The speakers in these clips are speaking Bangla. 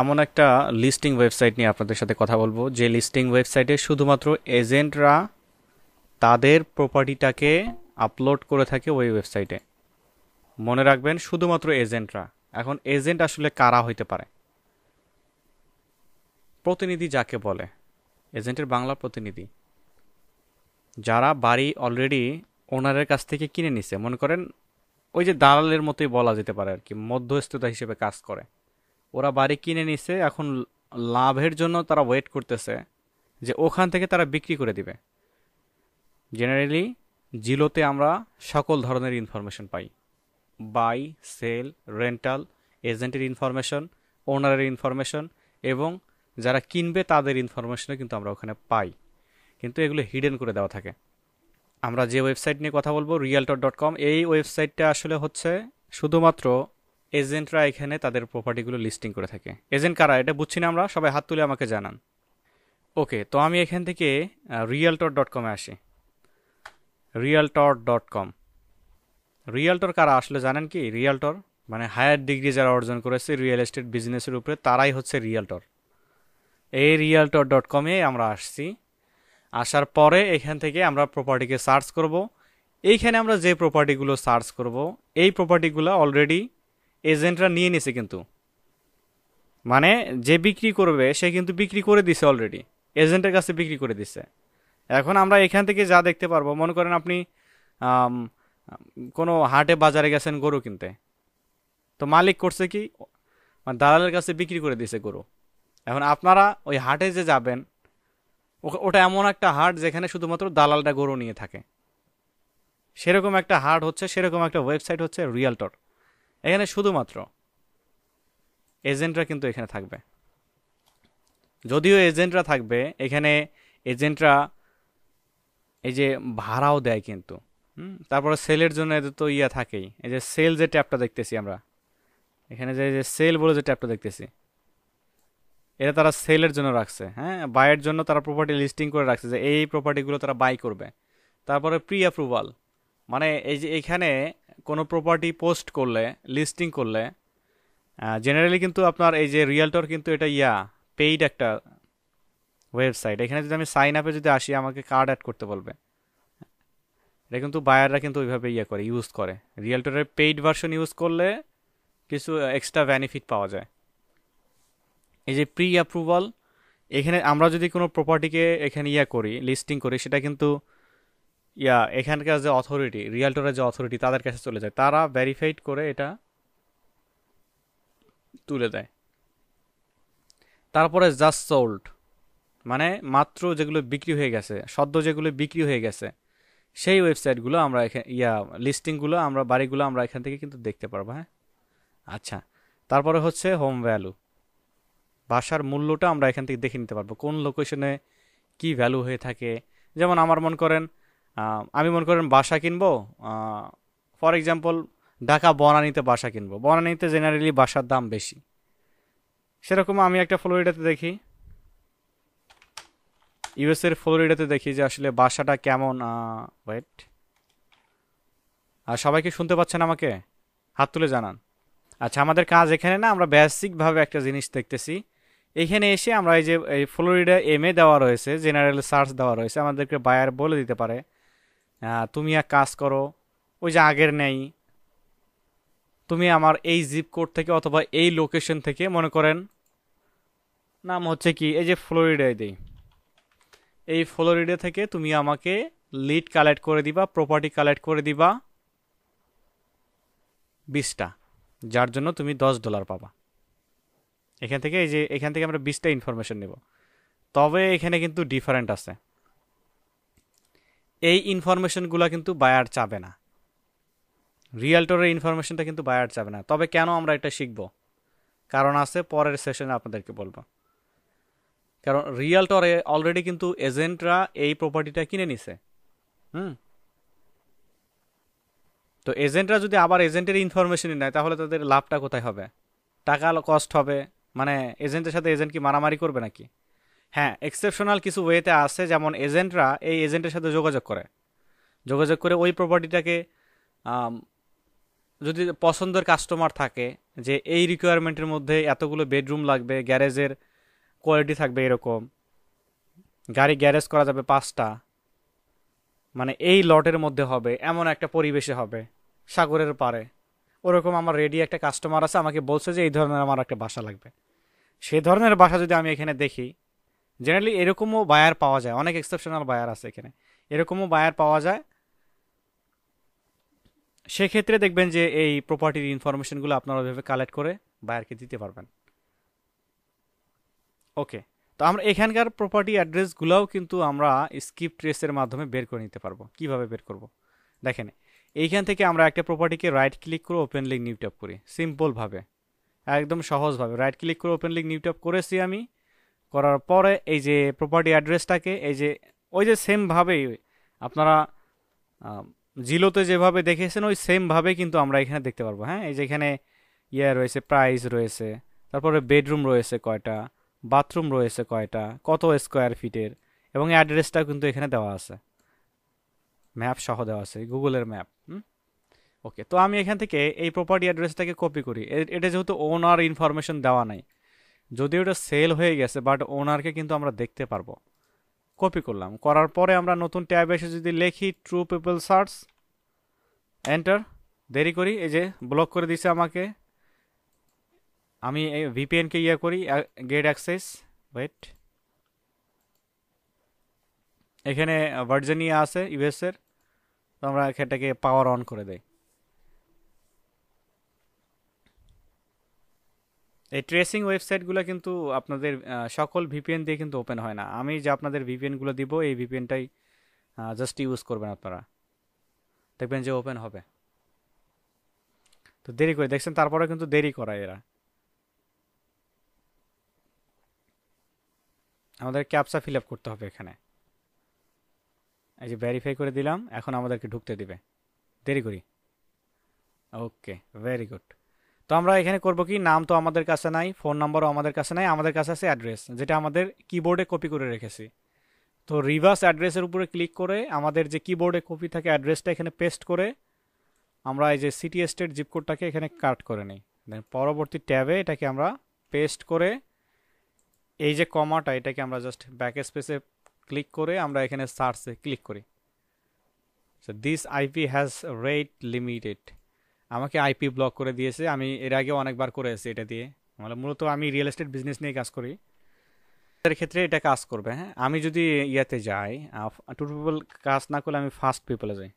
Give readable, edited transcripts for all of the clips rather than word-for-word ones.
এমন একটা লিস্টিং ওয়েবসাইট নিয়ে আপনাদের সাথে কথা বলবো যে লিস্টিং ওয়েবসাইটে শুধুমাত্র এজেন্টরা তাদের প্রপার্টিটাকে আপলোড করে থাকে ওই ওয়েবসাইটে। মনে রাখবেন শুধুমাত্র এজেন্টরা। এখন এজেন্ট আসলে কারা হইতে পারে? প্রতিনিধি যাকে বলে, এজেন্টের বাংলা প্রতিনিধি, যারা বাড়ি অলরেডি ওনারের কাছ থেকে কিনে নিছে। মনে করেন ওই যে দালালের মতোই বলা যেতে পারে আর কি, মধ্যস্থতা হিসেবে কাজ করে। ওরা বাড়ি কিনে নিছে, এখন লাভের জন্য তারা ওয়েট করতেছে যে ওখান থেকে তারা বিক্রি করে দিবে। জেনারেলি জিলোতে আমরা সকল ধরনের ইনফরমেশন পাই: বাই, সেল, রেন্টাল, এজেন্টের ইনফরমেশন, ওনারের ইনফরমেশন এবং যারা কিনবে তাদের ইনফরমেশনও কিন্তু আমরা ওখানে পাই, কিন্তু এগুলো হিডেন করে দেওয়া থাকে। আমরা যে ওয়েবসাইট নিয়ে কথা বলবো, realtor.com, এই ওয়েবসাইটটা আসলে হচ্ছে শুধুমাত্র এজেন্টরা এখানে তাদের প্রপার্টিগুলো লিস্টিং করে থাকে। এজেন্ট কারা এটা বুঝছি না আমরা, সবাই হাত তুলে আমাকে জানান। ওকে, তো আমি এখান থেকে realtor.com-এ আসি। realtor.com, রিয়েলটর কারা আসলে জানেন কি? রিয়েলটর মানে হায়ার ডিগ্রি যারা অর্জন করেছে রিয়েল এস্টেট বিজনেসের উপরে, তারাই হচ্ছে রিয়েলটর। এই realtor.com-এ আমরা আসছি। আসার পরে এখান থেকে আমরা প্রপার্টিকে সার্চ করব। এইখানে আমরা যে প্রপার্টিগুলো সার্চ করব, এই প্রপার্টিগুলো অলরেডি এজেন্টরা নিয়ে নিছে, কিন্তু মানে যে বিক্রি করবে সে কিন্তু বিক্রি করে দিছে অলরেডি, এজেন্টের কাছে বিক্রি করে দিছে। এখন আমরা এখান থেকে যা দেখতে পারবো, মনে করেন আপনি আম, কোনো হাটে বাজারে গেছেন গরু কিনতে, তো মালিক করছে কি, মানে দালালের কাছে বিক্রি করে দিছে গরু। এখন আপনারা ওই হাটে যে যাবেন, ওটা এমন একটা হাট যেখানে শুধুমাত্র দালালটা গরু নিয়ে থাকে। সেরকম একটা হাট হচ্ছে, সেরকম একটা ওয়েবসাইট হচ্ছে রিয়েলটর। এখানে শুধুমাত্র এজেন্টরা কিন্তু এখানে থাকবে। যদিও এজেন্টরা থাকবে এখানে, এজেন্টরা এই যে ভাড়াও দেয় কিন্তু। তারপরে সেলের জন্য এদের তো ইয়া থাকেই, এই যে সেল যে ট্যাবটা দেখতেছি আমরা এখানে, যে যে সেল বলে যে ট্যাবটা দেখতেছি, এটা তারা সেলের জন্য রাখছে। হ্যাঁ, বাইয়ের জন্য তারা প্রপার্টি লিস্টিং করে রাখছে যে এই প্রপার্টিগুলো তারা বাই করবে। তারপরে প্রি অ্যাপ্রুভাল, মানে এই যে এখানে কোনো প্রপার্টি পোস্ট করলে, লিস্টিং করলে, জেনারেলি কিন্তু আপনার এই যে রিয়েলটর কিন্তু এটা পেইড একটা ওয়েবসাইট। এখানে যদি আমি সাইন আপে যদি আসি, আমাকে কার্ড অ্যাড করতে বলবে। এটা কিন্তু বায়াররা কিন্তু ওইভাবে করে ইউজ করে। রিয়েলটরের পেইড ভার্সন ইউজ করলে কিছু এক্সট্রা বেনিফিট পাওয়া যায়। এই যে প্রি অ্যাপ্রুভাল, এখানে আমরা যদি কোনো প্রপার্টিকে এখানে করি, লিস্টিং করি, সেটা কিন্তু এখানকার যে অথরিটি, রিয়েলটরের যে অথরিটি, তাদের কাছে চলে যায়, তারা ভেরিফাইড করে এটা তুলে দেয়। তারপরে জাস্ট সোল্ড, মানে মাত্র যেগুলো বিক্রি হয়ে গেছে, সদ্য যেগুলো বিক্রি হয়ে গেছে, সেই ওয়েবসাইটগুলো আমরা এখানে লিস্টিংগুলো, আমরা বাড়িগুলো আমরা এখান থেকে কিন্তু দেখতে পারবো। হ্যাঁ, আচ্ছা। তারপরে হচ্ছে হোম ভ্যালু, বাসার মূল্যটা আমরা এখান থেকে দেখে নিতে পারবো, কোন লোকেশনে কি ভ্যালু হয়ে থাকে। যেমন আমার মনে করেন, আমি মনে করেন বাসা কিনবো, ফর এক্সাম্পল ঢাকা বনানীতে বাসা কিনবো। বনানীতে জেনারেলি বাসার দাম বেশি। সেরকম আমি একটা ফ্লোরিডাতে দেখি, ইউএস এর ফ্লোরিডাতে দেখি যে আসলে বাসাটা কেমন। ওয়েট, আর সবাই কি শুনতে পাচ্ছেন আমাকে? হাত তুলে জানান। আচ্ছা, আমাদের কাজ এখানে না, আমরা বেসিকভাবে একটা জিনিস দেখতেছি। এখানে এসে আমরা এই যে এই ফ্লোরিডা এমএ দেওয়া রয়েছে, জেনারেল সার্চ দেওয়া রয়েছে, আমাদেরকে বায়ার বলে দিতে পারে তুমি এক কাজ করো, ওই যে আগের নেই, তুমি আমার এই জিপ কোড থেকে অথবা এই লোকেশন থেকে, মনে করেন নাম হচ্ছে কি, এই যে ফ্লোরিডায় দেই, এই ফ্লোরিডা থেকে তুমি আমাকে লিড কালেক্ট করে দিবা, প্রপার্টি কালেক্ট করে দিবা 20টা, যার জন্য তুমি $10 পাবা। এখান থেকে এই যে এখান থেকে আমরা 20টা ইনফরমেশন নেব। তবে এখানে কিন্তু ডিফারেন্ট আছে, এই ইনফরমেশনগুলো কিন্তু বায়ার চাবে না। রিয়েলটরের ইনফরমেশনটা কিন্তু বায়ার চাবে না। তবে কেন আমরা এটা শিখব, কারণ আছে, পরের সেশনে আপনাদেরকে বলবো। কারণ রিয়েলটরে অলরেডি কিন্তু এজেন্টরা এই প্রপার্টিটা কিনে নিছে। হুম, তো এজেন্টরা যদি আবার এজেন্টের ইনফরমেশনই নেয়, তাহলে তাদের লাভটা কোথায় হবে? টাকা কস্ট হবে। মানে এজেন্টের সাথে এজেন্ট কি মারামারি করবে নাকি? হ্যাঁ, এক্সেপশনাল কিছু ওয়েতে আছে, যেমন এজেন্টরা এই এজেন্টের সাথে যোগাযোগ করে ওই প্রপার্টিটাকে যদি পছন্দের কাস্টমার থাকে যে এই রিকোয়ারমেন্টের মধ্যে এতগুলো বেডরুম লাগবে, গ্যারেজের কোয়ালিটি থাকবে এরকম, গাড়ি গ্যারেজ করা যাবে 5টা, মানে এই লটের মধ্যে হবে, এমন একটা পরিবেশে হবে, সাগরের পাড়ে, ওরকম আমার রেডি একটা কাস্টমার আছে, আমাকে বলছে যে এই ধরনের আমার একটা বাসা লাগবে। সেই ধরনের বাসা যদি আমি এখানে দেখি, জেনারেলি এরকমও বায়ার পাওয়া যায়, অনেক এক্সেপশনাল বায়ার আছে এখানে, এরকমও বায়ার পাওয়া যায়। সেক্ষেত্রে দেখবেন যে এই প্রপার্টির ইনফরমেশনগুলো আপনারা ওইভাবে কালেক্ট করে বায়ারকে দিতে পারবেন। ওকে, তো আমরা এখানকার প্রপার্টি অ্যাড্রেসগুলোও কিন্তু আমরা স্কিপ ট্রেসের মাধ্যমে বের করে নিতে পারবো। কিভাবে বের করব দেখেন, এইখান থেকে আমরা একটা প্রপার্টিকে রাইট ক্লিক করে ওপেন লিঙ্ক নিউ ট্যাব করি, সিম্পলভাবে, একদম সহজভাবে রাইট ক্লিক করে ওপেন লিঙ্ক নিউ ট্যাব করেছি আমি। করার পরে এই যে প্রপার্টি অ্যাড্রেসটাকে এই যে ওই যে সেমভাবেই আপনারা জিলোতে যেভাবে দেখেছেন ওই সেমভাবে কিন্তু আমরা এখানে দেখতে পারবো। হ্যাঁ, এই যে এখানে ইয়ে রয়েছে, প্রাইস রয়েছে, তারপরে বেডরুম রয়েছে কয়টা, বাথরুম রয়েছে কয়টা, কত স্কোয়ার ফিটের, এবং অ্যাড্রেসটাও কিন্তু এখানে দেওয়া আছে, ম্যাপ সহ দেওয়া আছে, গুগলের ম্যাপ। ওকে, তো আমি এখান থেকে এই প্রপার্টি অ্যাড্রেসটাকে কপি করি। এটা যেহেতু ওনার ইনফরমেশন দেওয়া নাই, যদিও এটা সেল হয়ে গেছে, বাট ওনারকে কিন্তু আমরা দেখতে পারবো। কপি করলাম, করার পরে আমরা নতুন ট্যাবে এসে যদি লিখি ট্রু পিপল সার্চ, এন্টার, দেরি করি, এই যে ব্লক করে দিছে আমাকে। আমি এই ভিপিএনকে ইয়ে করি, গেট অ্যাক্সেস, ওয়েট, এখানে ভার্জিনিয়া আছে ইউএস এর, তো আমরা এটাকে পাওয়ার অন করে দেই। এই ট্রেসিং ওয়েবসাইটগুলো কিন্তু আপনাদের সকল ভিপিএন দিয়ে কিন্তু ওপেন হয় না। আমি যে আপনাদের ভিপিএনগুলো দিব, এই ভিপিএনটাই জাস্ট ইউজ করবেন আপনারা, দেখবেন যে ওপেন হবে। তো দেরি করে দেখছেন, তারপরে কিন্তু দেরি করায় এরা। আমাদের ক্যাপচা ফিল আপ করতে হবে এখানে, এই যে ভেরিফাই করে দিলাম, এখন আমাদেরকে ঢুকতে দিবে, দেরি করি। ওকে, ভেরি গুড। তো আমরা এখানে করব কি, নাম তো আমাদের কাছে নাই, ফোন নাম্বারও আমাদের কাছে নাই, আমাদের কাছে আছে অ্যাড্রেস, যেটা আমাদের কিবোর্ডে কপি করে রেখেছি। তো রিভার্স অ্যাড্রেসের উপরে ক্লিক করে আমাদের যে কিবোর্ডে কপি থাকে অ্যাড্রেসটা এখানে পেস্ট করে আমরা এই যে সিটি স্টেট জিপ কোডটাকে এখানে কাট করে নিই। দেন পরবর্তী ট্যাবে এটাকে আমরা পেস্ট করে এই যে কমাটা, এটাকে আমরা জাস্ট ব্যাক স্পেসে ক্লিক করে আমরা এখানে সার্চে ক্লিক করি। So this IP has rate limited, আমাকে আইপি ব্লক করে দিয়েছে। আমি এর আগে অনেকবার করেছি এটা দিয়ে, মানে মূলত আমি রিয়েল এস্টেট বিজনেস নিয়ে কাজ করি, এর ক্ষেত্রে এটা কাজ করবে। হ্যাঁ, আমি যদি ইয়াতে যাই, টু পিপল কাজ না করলে আমি ফার্স্ট পিপলে যাই,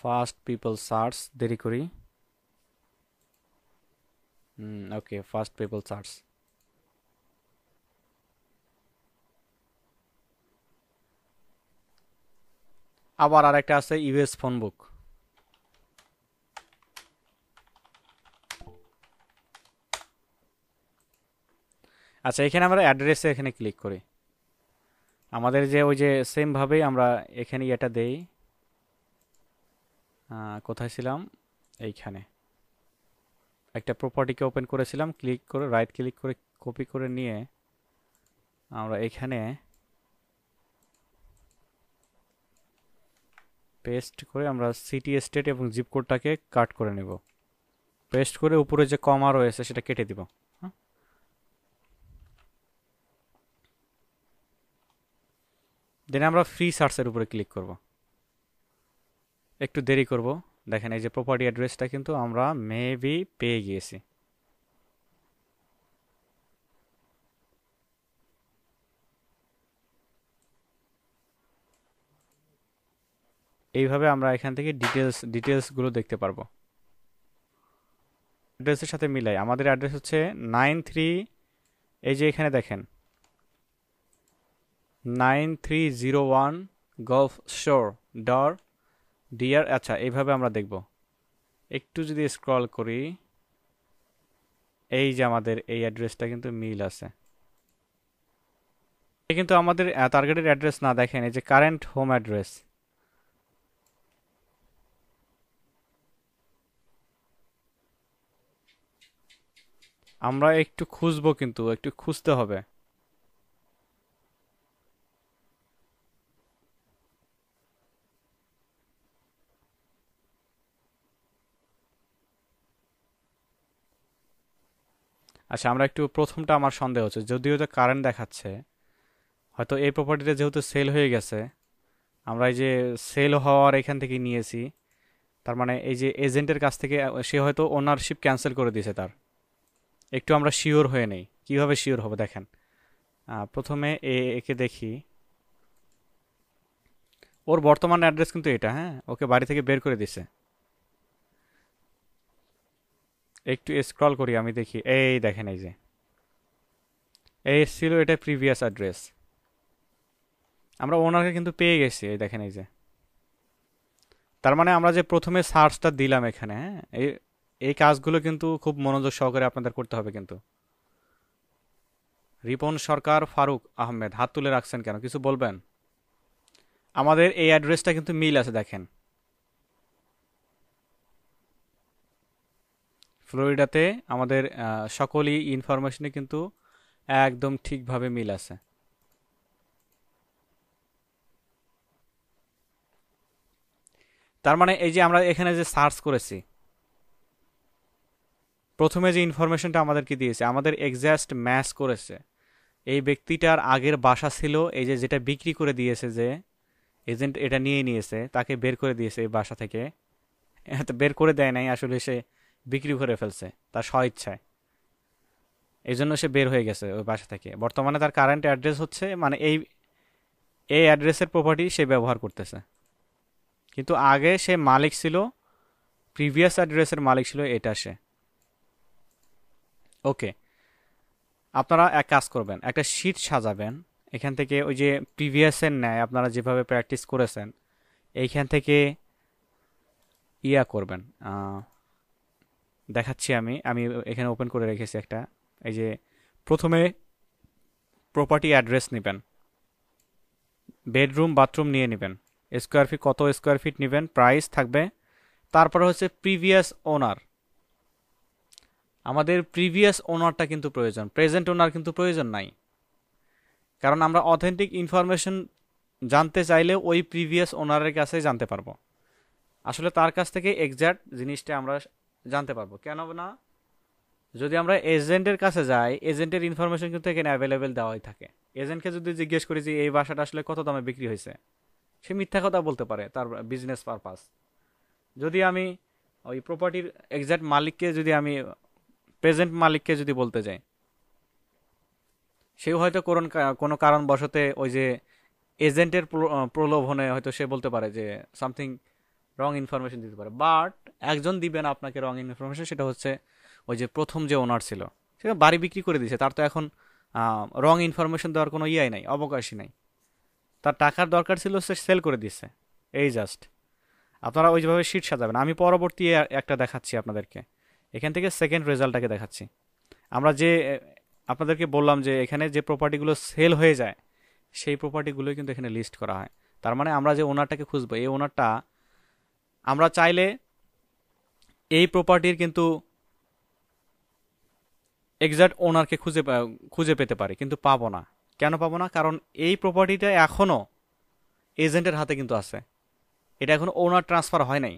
ফার্স্ট পিপল সার্চ, দেরি করি। ওকে, ফার্স্ট পিপল সার্চ, আবার আরেকটা আছে ইউএস ফোন বুক। আচ্ছা, এখানে আমরা অ্যাড্রেসে এখানে ক্লিক করি, আমাদের যে ওই যে সেম ভাবেই আমরা এখানে এটা দেই। কোথায় ছিলাম, এইখানে একটা প্রপার্টিকে ওপেন করেছিলাম, ক্লিক করে রাইট ক্লিক করে কপি করে নিয়ে আমরা এখানে পেস্ট করে আমরা সিটি স্টেট এবং জিপ কোডটাকে কাট করে নেব, পেস্ট করে উপরে যে কমা রয়েছে সেটা কেটে দিব। দেন আমরা ফ্রি সার্চের উপরে ক্লিক করব, একটু দেরি করব। দেখেন এই যে প্রপার্টি অ্যাড্রেসটা কিন্তু আমরা মেবি পেয়ে গিয়েছি। এইভাবে আমরা এখান থেকে ডিটেলসগুলো দেখতে পারবো। অ্যাড্রেসের সাথে মিলাই, আমাদের অ্যাড্রেস হচ্ছে 93, এই যে এখানে দেখেন 9301 গলফ শোর ডর ডিয়ার। আচ্ছা, এইভাবে আমরা দেখব। একটু যদি স্ক্রল করি, এই যে আমাদের এই অ্যাড্রেসটা কিন্তু মিল আছে, কিন্তু আমাদের টার্গেটের অ্যাড্রেস না, দেখেন এই যে কারেন্ট হোম অ্যাড্রেস। আমরা একটু খুঁজবো, কিন্তু একটু খুঁজতে হবে। আচ্ছা, আমরা একটু প্রথমটা আমার সন্দেহ হচ্ছে, যদিও তো কারেন্ট দেখাচ্ছে, হয়তো এই প্রপার্টিটা যেহেতু সেল হয়ে গেছে, আমরা এই যে সেল হওয়ার এখান থেকে নিয়েছি, তার মানে এই যে এজেন্টের কাছ থেকে সে হয়তো ওনারশিপ ক্যান্সেল করে দিয়েছে তার। একটু আমরা শিওর হয়ে নেই, কিভাবে শিওর হবে দেখেন। প্রথমে একে দেখি, ওর বর্তমান অ্যাড্রেস কিন্তু এটা, হ্যাঁ, ওকে বাড়ি থেকে বের করে দিছে। একটু স্ক্রল করি, আমি দেখি, এই দেখেন, এই যে এই ছিল এটা প্রিভিয়াস অ্যাড্রেস। আমরা ওনারকে কিন্তু পেয়ে গেছি, এই দেখেন, এই যে তার মানে আমরা যে প্রথমে সার্চটা দিলাম এখানে, হ্যাঁ, এই এই কাজগুলো কিন্তু খুব মনোযোগ সহকারে আপনাদের করতে হবে কিন্তু। রিপন সরকার ফারুক আহমেদ হাত তুলে রাখছেন কেন, কিছু বলবেন? আমাদের এই অ্যাড্রেসটা কিন্তু মিল আছে, দেখেন, ফ্লোরিডাতে আমাদের সকলই ইনফরমেশনে কিন্তু একদম ঠিকভাবে মিল আছে। তার মানে এই যে আমরা এখানে যে সার্চ করেছি, প্রথমে যে ইনফরমেশনটা আমাদেরকে দিয়েছে, আমাদের এক্সাক্ট ম্যাচ করেছে। এই ব্যক্তিটার আগের বাসা ছিল এই যে যেটা বিক্রি করে দিয়েছে, যে এজেন্ট এটা নিয়ে নিয়েছে, তাকে বের করে দিয়েছে এই বাসা থেকে। বের করে দেয় নাই, আসলে সে বিক্রি করে ফেলছে তার স্বইচ্ছায়। এই জন্য সে বের হয়ে গেছে ওই বাসা থেকে। বর্তমানে তার কারেন্ট অ্যাড্রেস হচ্ছে, মানে এই এই অ্যাড্রেসের প্রপার্টি সে ব্যবহার করতেছে, কিন্তু আগে সে মালিক ছিল, প্রিভিয়াস অ্যাড্রেসের মালিক ছিল এটা সে। ওকে, আপনারা এক কাজ করবেন, একটা শিট সাজাবেন। এখান থেকে ওই যে প্রিভিয়াসের ন্যায় আপনারা যেভাবে প্র্যাকটিস করেছেন, এইখান থেকে ইয়া করবেন। দেখাচ্ছি, আমি আমি এখানে ওপেন করে রেখেছি একটা। এই যে প্রথমে প্রপার্টি অ্যাড্রেস নেবেন, বেডরুম বাথরুম নিয়ে নেবেন, স্কোয়ার ফিট কত স্কোয়ার ফিট নেবেন, প্রাইস থাকবে। তারপরে হচ্ছে প্রিভিয়াস ওনার। আমাদের প্রিভিয়াস ওনারটা কিন্তু প্রয়োজন, প্রেজেন্ট ওনার কিন্তু প্রয়োজন নাই। কারণ আমরা অথেন্টিক ইনফরমেশন জানতে চাইলে ওই প্রিভিয়াস ওনারের কাছে জানতে পারবো। আসলে তার কাছ থেকে এক্সাক্ট জিনিসটা আমরা জানতে পারবো। কেন না, যদি আমরা এজেন্টের কাছে যাই, এজেন্টের ইনফরমেশন কিন্তু এখানে অ্যাভেলেবেল দেওয়াই থাকে। এজেন্টকে যদি জিজ্ঞেস করি যে এই বাসাটা আসলে কত দামে বিক্রি হয়েছে, সে মিথ্যা কথা বলতে পারে তার বিজনেস পারপাস। যদি আমি ওই প্রপার্টির এক্সাক্ট মালিককে, যদি আমি প্রেজেন্ট মালিককে যদি বলতে যাই, সেও হয়তো কোনো কারণবশতে ওই যে এজেন্টের প্রলোভনে হয়তো সে বলতে পারে যে সামথিং রং ইনফরমেশন দিতে পারে। বাট একজন দিবেন আপনাকে রং ইনফরমেশন, সেটা হচ্ছে ওই যে প্রথম যে ওনার ছিল, সেটা বাড়ি বিক্রি করে দিয়েছে, তার তো এখন রং ইনফরমেশন দেওয়ার কোনো ইয়াই নাই, অবকাশই নাই। তার টাকার দরকার ছিল, সে সেল করে দিচ্ছে। এই জাস্ট আপনারা ওইভাবে শিট সাজাবেন। আমি পরবর্তী একটা দেখাচ্ছি আপনাদেরকে, এখান থেকে সেকেন্ড রেজাল্টটাকে দেখাচ্ছি। আমরা যে আপনাদেরকে বললাম যে এখানে যে প্রপার্টিগুলো সেল হয়ে যায়, সেই প্রপার্টিগুলোই কিন্তু এখানে লিস্ট করা হয়। তার মানে আমরা যে ওনারটাকে খুঁজবো, এই ওনারটা আমরা চাইলে এই প্রপার্টির কিন্তু এক্সাক্ট ওনারকে খুঁজে পেতে পারি, কিন্তু পাবো না। কেন পাবো না? কারণ এই প্রপার্টিটা এখনও এজেন্টের হাতে কিন্তু আছে, এটা এখনো ওনার ট্রান্সফার হয় নাই।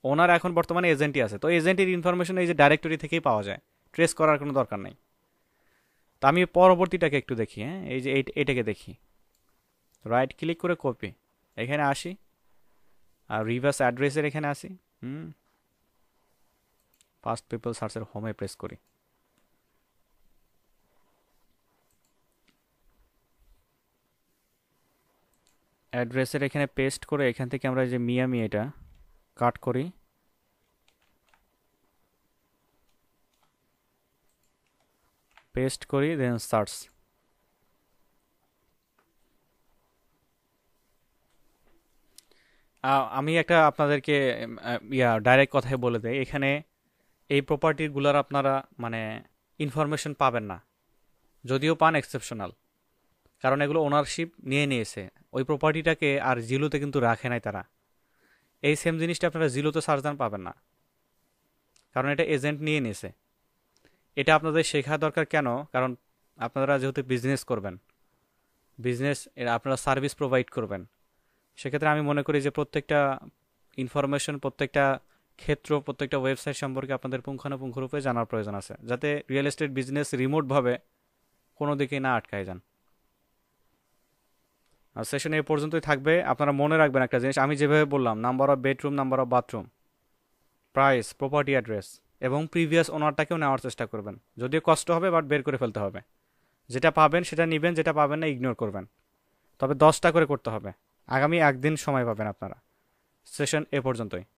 ওনার এখন বর্তমানে এজেন্টই আছে, তো এজেন্টের ইনফরমেশন এই যে ডাইরেক্টরি থেকেই পাওয়া যায়, ট্রেস করার কোনো দরকার নেই। তো আমি পরবর্তীটাকে একটু দেখি, হ্যাঁ, এই যে এটাকে দেখি, রাইট ক্লিক করে কপি, এখানে আসি, আর রিভার্স অ্যাড্রেসের এখানে আসি, ফার্স্ট পিপল সার্চের হোমে প্রেস করি। অ্যাড্রেসের এখানে পেস্ট করে এখান থেকে আমরা যে মিয়ামি এটা কাট করি, পেস্ট করি, দেন সার্চ। আমি একটা আপনাদেরকে ডাইরেক্ট কথায় বলে দেই, এখানে এই প্রপার্টিগুলোর আপনারা মানে ইনফরমেশন পাবেন না, যদিও পান এক্সেপশনাল, কারণ এগুলো ওনারশিপ নিয়ে নিয়েছে। ওই প্রপার্টিটাকে আর জিলোতে কিন্তু রাখে নাই তারা। এই সেম জিনিসটা আপনারা জিলোতে সার্চ দেন পাবেন না, কারণ এটা এজেন্ট নিয়ে নিয়েছে। এটা আপনাদের শেখা দরকার। কেন? কারণ আপনারা যেহেতু বিজনেস করবেন, বিজনেস আপনারা সার্ভিস প্রোভাইড করবেন, সেক্ষেত্রে আমি মনে করি যে প্রত্যেকটা ইনফরমেশন, প্রত্যেকটা ক্ষেত্র, প্রত্যেকটা ওয়েবসাইট সম্পর্কে আপনাদের পুঙ্খানুপুঙ্খরূপে জানার প্রয়োজন আছে, যাতে রিয়েল এস্টেট বিজনেস রিমোটভাবে কোনো দিকে না আটকায় যান। আর সেশন এই পর্যন্তই থাকবে। আপনারা মনে রাখবেন একটা জিনিস, আমি যেভাবে বললাম, number of bedroom, number of bathroom, price, property address এবং প্রিভিয়াস ওনারটাকেও নেওয়ার চেষ্টা করবেন। যদিও কষ্ট হবে, বাট বের করে ফেলতে হবে। যেটা পাবেন সেটা নেবেন, যেটা পাবেন না ইগনোর করবেন। তবে 10টা করে করতে হবে। আগামী একদিন সময় পাবেন আপনারা। সেশন এ পর্যন্তই।